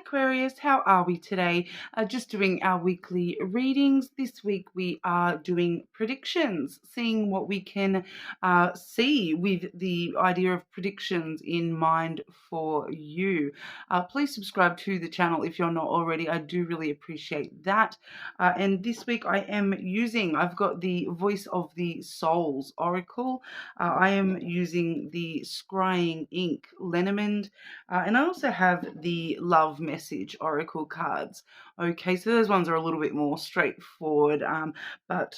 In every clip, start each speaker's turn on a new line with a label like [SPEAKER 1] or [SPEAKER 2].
[SPEAKER 1] Aquarius, how are we today? Just doing our weekly readings. This week we are doing predictions, seeing what we can see with the idea of predictions in mind for you. Please subscribe to the channel if you're not already. I do really appreciate that. And this week I've got the Voice of the Souls Oracle. I am using the Scrying Ink lenormand. And I also have the Love Message Oracle cards. Okay, so those ones are a little bit more straightforward, but,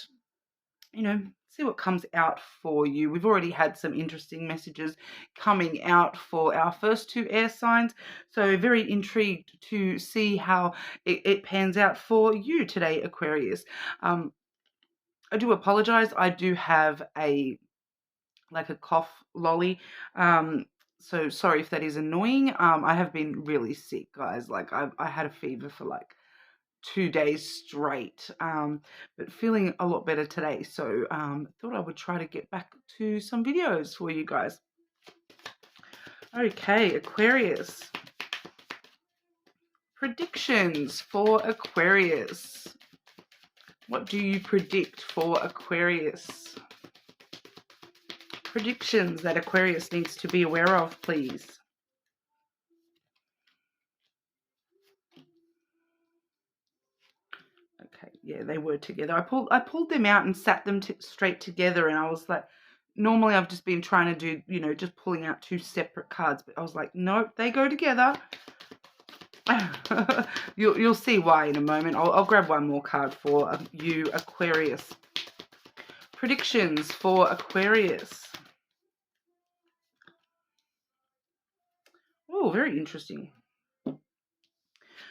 [SPEAKER 1] see what comes out for you. We've already had some interesting messages coming out for our first two air signs, so very intrigued to see how it pans out for you today, Aquarius. I do apologize. I do have a cough lolly. So sorry if that is annoying. I have been really sick, guys. I had a fever for 2 days straight, but feeling a lot better today. So thought I would try to get back to some videos for you guys. Okay, Aquarius. Predictions for Aquarius. What do you predict for Aquarius? Predictions that Aquarius needs to be aware of, please. Okay, yeah, they were together. I pulled them out and sat them straight together, and I was like, normally I've just been trying to do, just pulling out two separate cards, but I was like, nope, they go together. You'll see why in a moment. I'll grab one more card for you, Aquarius. Predictions for Aquarius. Oh, very interesting.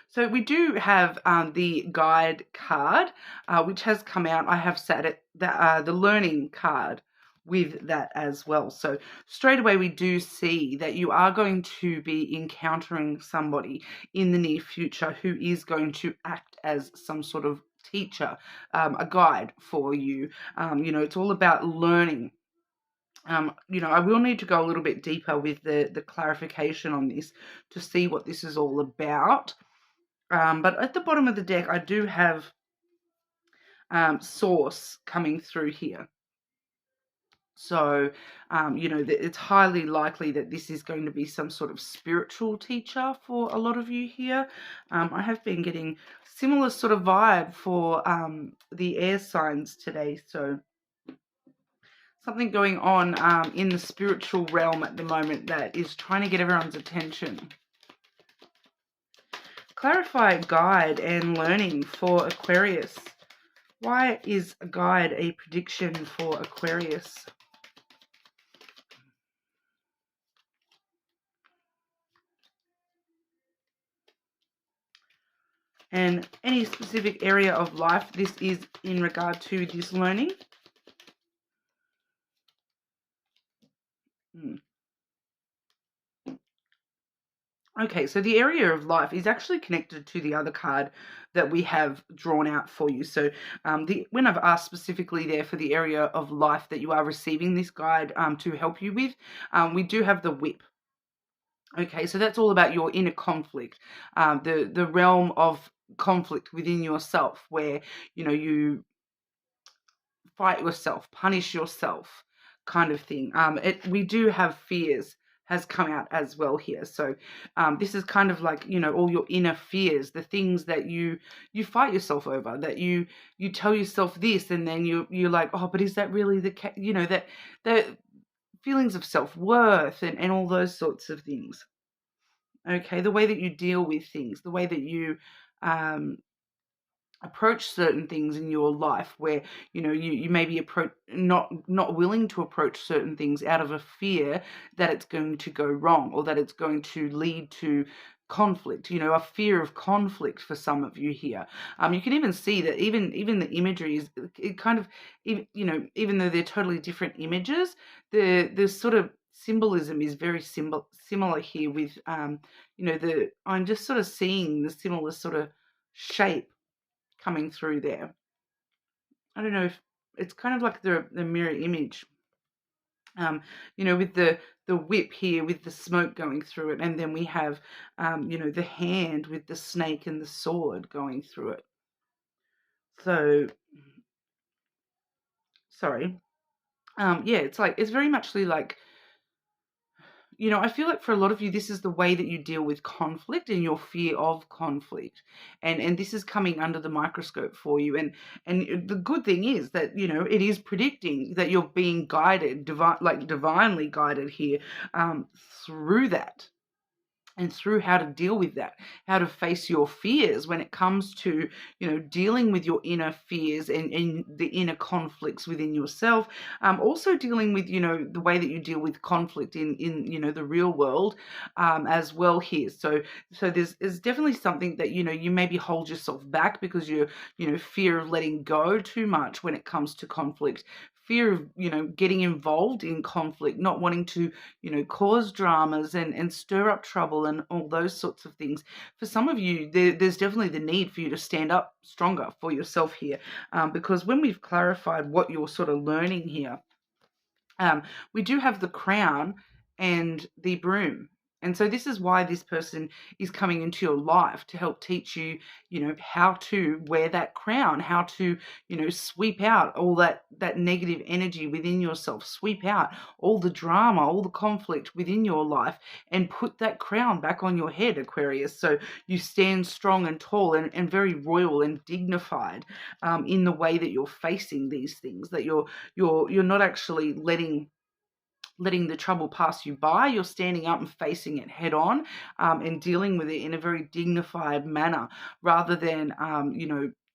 [SPEAKER 1] So we do have the guide card, which has come out. I have sat at the learning card with that as well. So straight away we do see that you are going to be encountering somebody in the near future who is going to act as some sort of teacher, a guide for you. It's all about learning. I will need to go a little bit deeper with the clarification on this to see what this is all about. But at the bottom of the deck, I do have source coming through here. So, it's highly likely that this is going to be some sort of spiritual teacher for a lot of you here. I have been getting similar sort of vibe for the air signs today. So something going on in the spiritual realm at the moment that is trying to get everyone's attention. Clarify guide and learning for Aquarius. Why is a guide a prediction for Aquarius? And any specific area of life this is in regard to this learning? Okay, so the area of life is actually connected to the other card that we have drawn out for you. So when I've asked specifically there for the area of life that you are receiving this guide to help you with, we do have the whip. Okay, so that's all about your inner conflict, the realm of conflict within yourself where, you fight yourself, punish yourself kind of thing. We do have fears has come out as well here. So this is kind of like, all your inner fears, the things that you fight yourself over, that you tell yourself this and then you're like, oh, but is that really the case? That the feelings of self-worth and all those sorts of things. Okay, the way that you deal with things, the way that you approach certain things in your life where you may be not willing to approach certain things out of a fear that it's going to go wrong or that it's going to lead to conflict, a fear of conflict for some of you here. You can even see that even the imagery is it kind of, even though they're totally different images, the sort of symbolism is very similar here with I'm just sort of seeing the similar sort of shape coming through there. I don't know if it's kind of like the mirror image. With the whip here with the smoke going through it, and then we have the hand with the snake and the sword going through it. So sorry. Yeah, it's very muchly like, I feel like for a lot of you, this is the way that you deal with conflict and your fear of conflict. And this is coming under the microscope for you. And the good thing is that, it is predicting that you're being guided, divinely guided here, through that. And through how to deal with that, how to face your fears when it comes to, dealing with your inner fears and the inner conflicts within yourself. Also dealing with, the way that you deal with conflict in the real world, as well here. So there's definitely something that, you maybe hold yourself back because you're, fear of letting go too much when it comes to conflict. Fear of, getting involved in conflict, not wanting to, cause dramas and stir up trouble and all those sorts of things. For some of you, there's definitely the need for you to stand up stronger for yourself here, because when we've clarified what you're sort of learning here, we do have the crown and the broom. And so this is why this person is coming into your life to help teach you, how to wear that crown, how to, sweep out all that negative energy within yourself, sweep out all the drama, all the conflict within your life, and put that crown back on your head, Aquarius. So you stand strong and tall and very royal and dignified, in the way that you're facing these things, that you're not actually letting the trouble pass you by. You're standing up and facing it head on, and dealing with it in a very dignified manner, rather than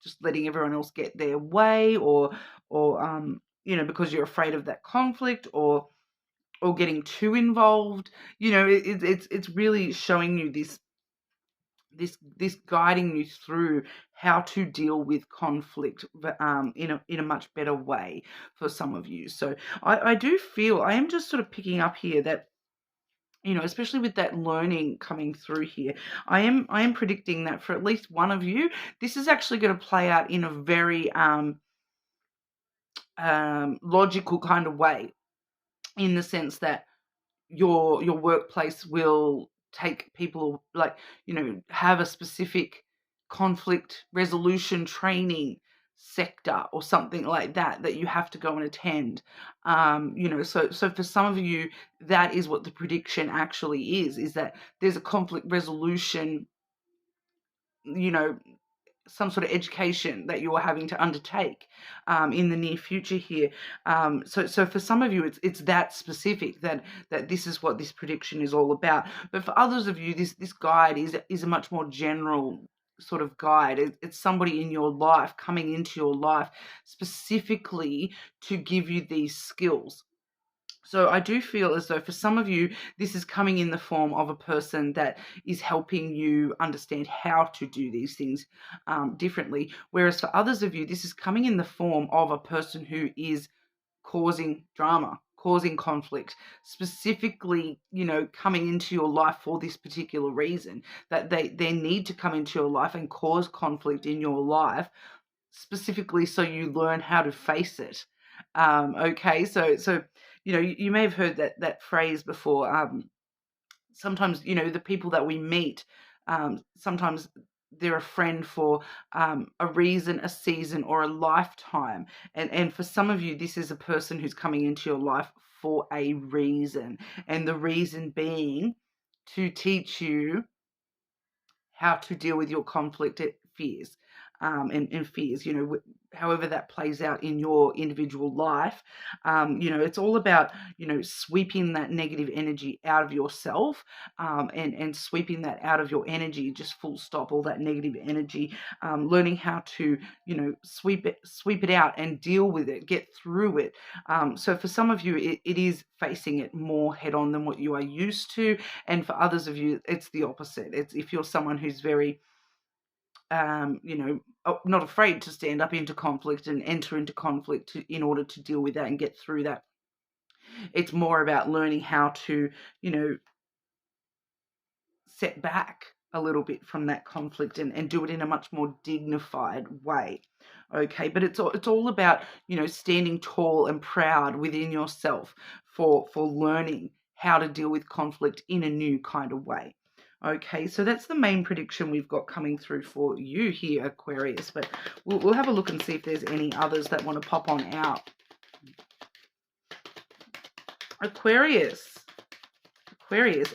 [SPEAKER 1] just letting everyone else get their way, or because you're afraid of that conflict, or getting too involved. It's really showing you this guiding you through how to deal with conflict, in a much better way for some of you. So I do feel, I am just sort of picking up here that, especially with that learning coming through here, I am predicting that for at least one of you, this is actually going to play out in a very logical kind of way, in the sense that your workplace will take people, like, have a specific conflict resolution training sector or something like that you have to go and attend. So for some of you, that is what the prediction actually is that there's a conflict resolution, some sort of education that you are having to undertake, in the near future here. So for some of you, it's that specific that this is what this prediction is all about. But for others of you, this guide is a much more general sort of guide. It's somebody in your life coming into your life specifically to give you these skills. So I do feel as though for some of you, this is coming in the form of a person that is helping you understand how to do these things, differently. Whereas for others of you, this is coming in the form of a person who is causing drama, causing conflict, specifically, coming into your life for this particular reason, that they need to come into your life and cause conflict in your life, specifically so you learn how to face it. Okay, so you may have heard that phrase before. Sometimes, the people that we meet, sometimes they're a friend for a reason, a season, or a lifetime. And for some of you, this is a person who's coming into your life for a reason, and the reason being to teach you how to deal with your conflict fears, and fears, however that plays out in your individual life. It's all about, sweeping that negative energy out of yourself, and sweeping that out of your energy, just full stop, all that negative energy, learning how to, sweep it out and deal with it, get through it. So for some of you, it is facing it more head on than what you are used to. And for others of you, it's the opposite. It's if you're someone who's very, not afraid to stand up into conflict and enter into conflict in order to deal with that and get through that. It's more about learning how to, set back a little bit from that conflict and do it in a much more dignified way. Okay, but it's all about, standing tall and proud within yourself for learning how to deal with conflict in a new kind of way. Okay, so that's the main prediction we've got coming through for you here, Aquarius. But we'll have a look and see if there's any others that want to pop on out. Aquarius,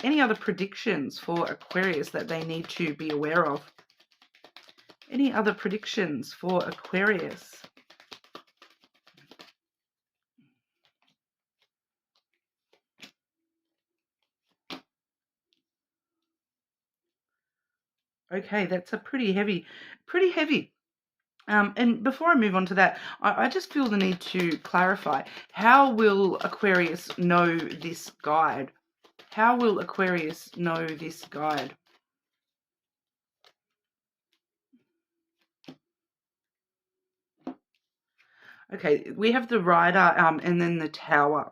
[SPEAKER 1] any other predictions for Aquarius that they need to be aware of? Any other predictions for Aquarius? Okay, that's a pretty heavy. And before I move on to that, I just feel the need to clarify. How will Aquarius know this guide? How will Aquarius know this guide? Okay, we have the Rider and then the Tower.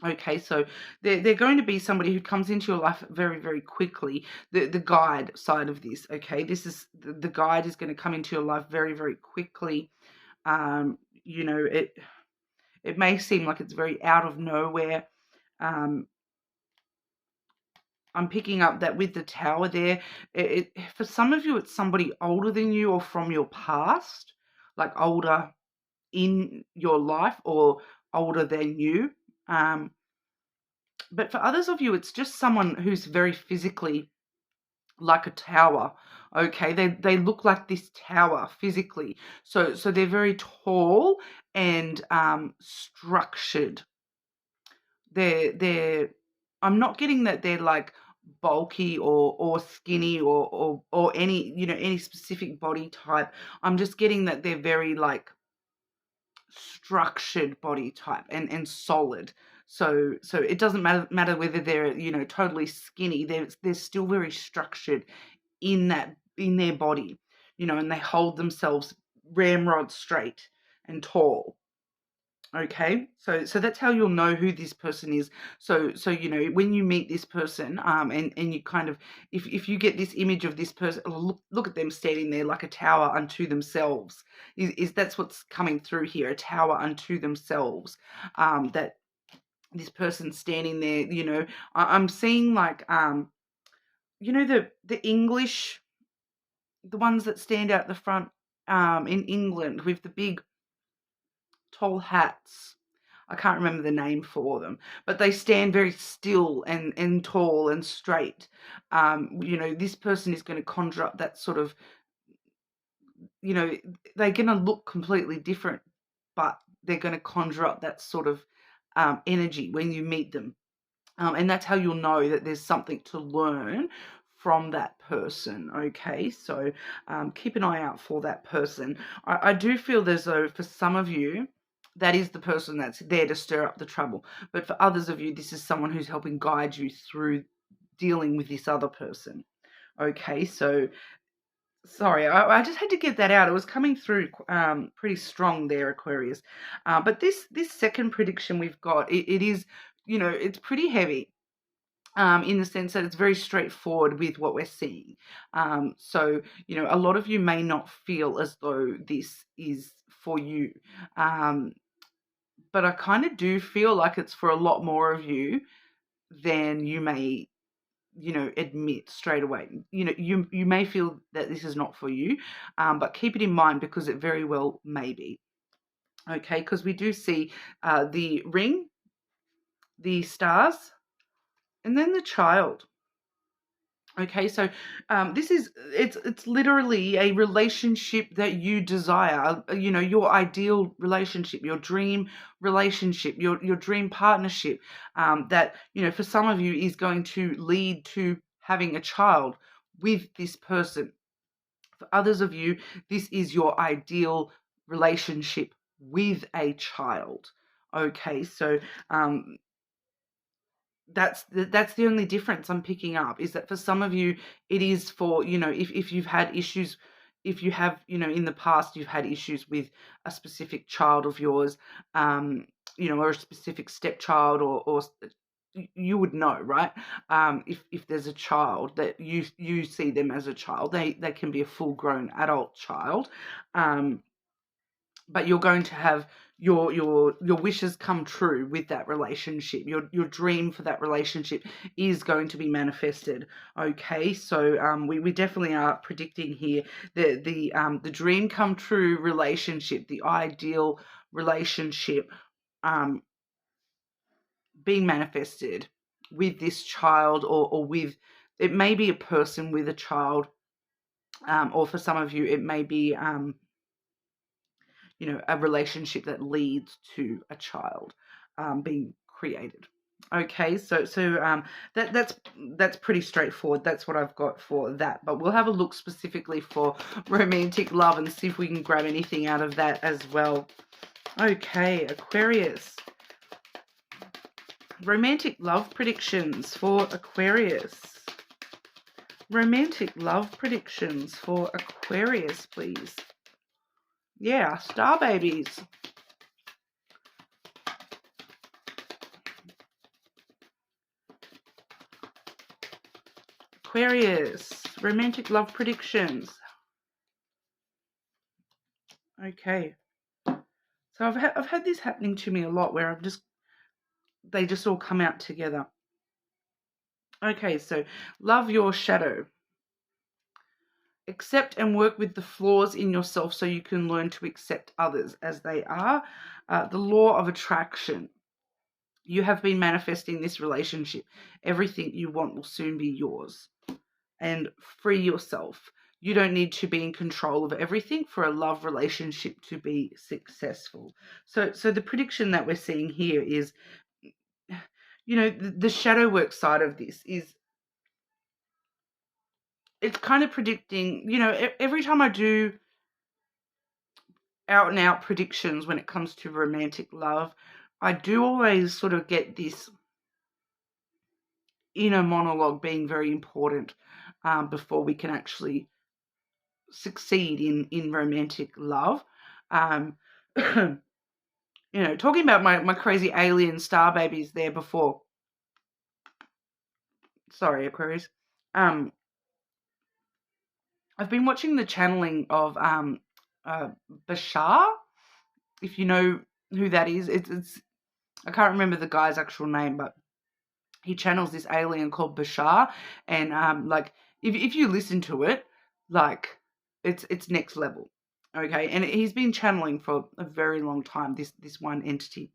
[SPEAKER 1] Okay, so they're going to be somebody who comes into your life very, very quickly. The guide side of this, okay? This is the guide is going to come into your life very, very quickly. You know, it may seem like it's very out of nowhere. I'm picking up that with the Tower there, for some of you, it's somebody older than you or from your past, like older in your life or older than you. But for others of you, it's just someone who's very physically like a tower. Okay, they look like this tower physically. So they're very tall and structured. They're I'm not getting that they're like bulky or skinny or any, you know, any specific body type. I'm just getting that they're very like structured body type and solid. So it doesn't matter whether they're, you know, totally skinny. They're still very structured in their body, you know, and they hold themselves ramrod straight and tall. Okay, so that's how you'll know who this person is. So you know, when you meet this person, and you kind of, if you get this image of this person, look at them standing there like a tower unto themselves. Is that's what's coming through here, a tower unto themselves. That this person standing there, you know, I'm seeing like, you know, the English, the ones that stand out the front, in England with the big tall hats. I can't remember the name for them, but they stand very still and tall and straight. You know, this person is going to conjure up that sort of, you know, they're going to look completely different, but they're going to conjure up that sort of energy when you meet them. And that's how you'll know that there's something to learn from that person. Okay, so keep an eye out for that person. I do feel as though for some of you, that is the person that's there to stir up the trouble. But for others of you, this is someone who's helping guide you through dealing with this other person. Okay, so sorry, I just had to get that out. It was coming through pretty strong there, Aquarius. But this second prediction we've got, it is, you know, it's pretty heavy. In the sense that it's very straightforward with what we're seeing. So, you know, a lot of you may not feel as though this is for you. But I kind of do feel like it's for a lot more of you than you may, you know, admit straight away. You know, you may feel that this is not for you, but keep it in mind because it very well may be. Okay, because we do see the ring, the stars, and then the child. Okay, so this is, it's literally a relationship that you desire, you know, your ideal relationship, your dream relationship, your dream partnership, that, you know, for some of you is going to lead to having a child with this person. For others of you, this is your ideal relationship with a child. Okay, so that's the only difference I'm picking up, is that for some of you it is for, you know, if you've had issues, if you have, you know, in the past you've had issues with a specific child of yours, you know, or a specific stepchild, or you would know, right? If there's a child that you see them as a child, they can be a full grown adult child, but you're going to have your wishes come true with that relationship. Your dream for that relationship is going to be manifested. Okay, so we definitely are predicting here that the dream come true relationship, the ideal relationship, being manifested with this child, or with, it may be a person with a child, or for some of you it may be a relationship that leads to a child being created. Okay, so that's pretty straightforward. That's what I've got for that. But we'll have a look specifically for romantic love and see if we can grab anything out of that as well. Okay, Aquarius. Romantic love predictions for Aquarius. Romantic love predictions for Aquarius, please. Yeah, star babies. Aquarius, romantic love predictions. Okay. So I've had this happening to me a lot where they just all come out together. Okay, so love your shadow. Accept and work with the flaws in yourself so you can learn to accept others as they are. The law of attraction. You have been manifesting this relationship. Everything you want will soon be yours. And free yourself. You don't need to be in control of everything for a love relationship to be successful. So the prediction that we're seeing here is, the shadow work side of this is, it's kind of predicting, every time I do out and out predictions when it comes to romantic love, I do always sort of get this inner monologue being very important before we can actually succeed in romantic love. Talking about my crazy alien star babies there before. Sorry, Aquarius. I've been watching the channeling of Bashar. If you know who that is, it's I can't remember the guy's actual name, but he channels this alien called Bashar, and if you listen to it, it's next level. Okay, and he's been channeling for a very long time, this one entity.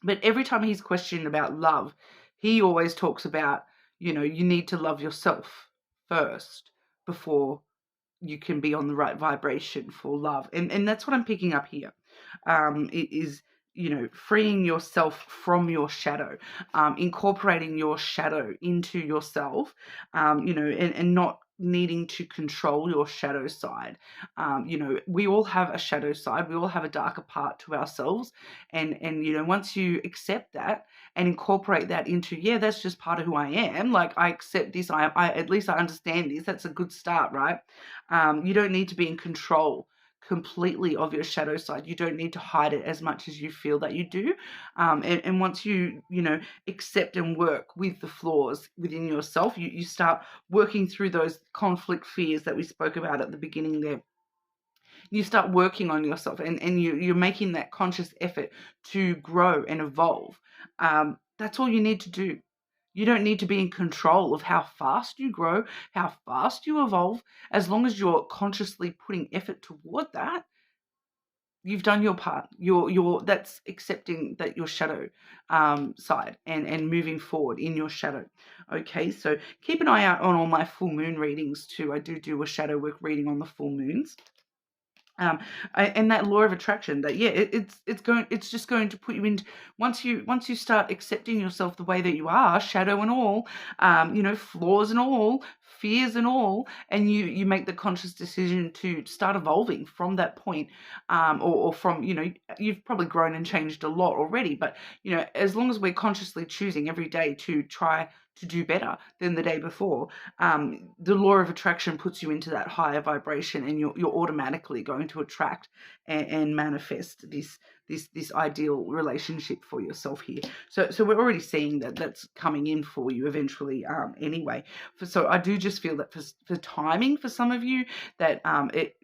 [SPEAKER 1] But every time he's questioned about love, he always talks about, you need to love yourself first before you can be on the right vibration for love. And that's what I'm picking up here. It is, freeing yourself from your shadow, incorporating your shadow into yourself, and not needing to control your shadow side. We all have a shadow side. We all have a darker part to ourselves. And once you accept that and incorporate that into, that's just part of who I am. Like, I accept this. I at least I understand this. That's a good start, right? You don't need to be in control completely of your shadow side. You don't need to hide it as much as you feel that you do. And once you accept and work with the flaws within yourself, you start working through those conflict fears that we spoke about at the beginning there. You start working on yourself, and you're making that conscious effort to grow and evolve. That's all you need to do. You don't need to be in control of how fast you grow, how fast you evolve. As long as you're consciously putting effort toward that, you've done your part. That's accepting that your shadow side and moving forward in your shadow. Okay, so keep an eye out on all my full moon readings too. I do a shadow work reading on the full moons. And that law of attraction, that it's just going to put you in. Once you start accepting yourself the way that you are, shadow and all, flaws and all, fears and all, and you make the conscious decision to start evolving from that point, or from, you've probably grown and changed a lot already, but as long as we're consciously choosing every day to try to do better than the day before, the law of attraction puts you into that higher vibration, and you're automatically going to attract and manifest this ideal relationship for yourself here. So we're already seeing that that's coming in for you eventually. Anyway, so I do just feel that for timing for some of you, that it,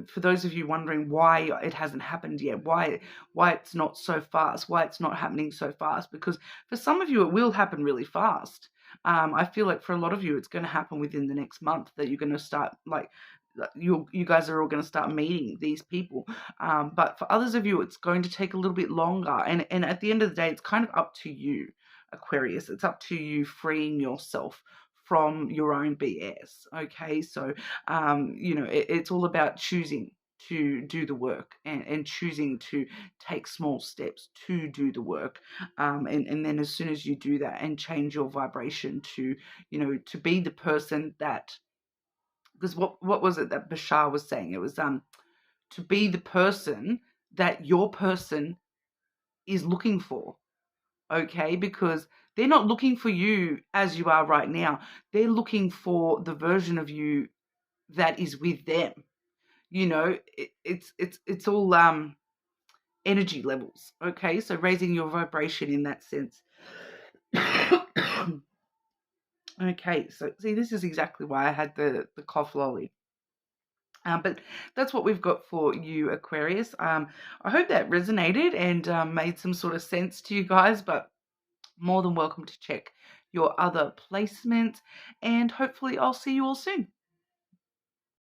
[SPEAKER 1] for those of you wondering why it hasn't happened yet, why it's not so fast, why it's not happening so fast, because for some of you it will happen really fast. I feel like for a lot of you, it's going to happen within the next month, that you're going to start, like, you guys are all going to start meeting these people. But for others of you, it's going to take a little bit longer. And at the end of the day, it's kind of up to you, Aquarius. It's up to you freeing yourself from your own BS. Okay, so it's all about choosing to do the work, and choosing to take small steps to do the work, and then as soon as you do that and change your vibration to to be the person that, because what was it that Bashar was saying? It was to be the person that your person is looking for. Okay, because they're not looking for you as you are right now. They're looking for the version of you that is with them. It's all energy levels. Okay, so raising your vibration in that sense. Okay, so see, this is exactly why I had the cough lolly. But that's what we've got for you, Aquarius. I hope that resonated and made some sort of sense to you guys, but more than welcome to check your other placements, and hopefully I'll see you all soon.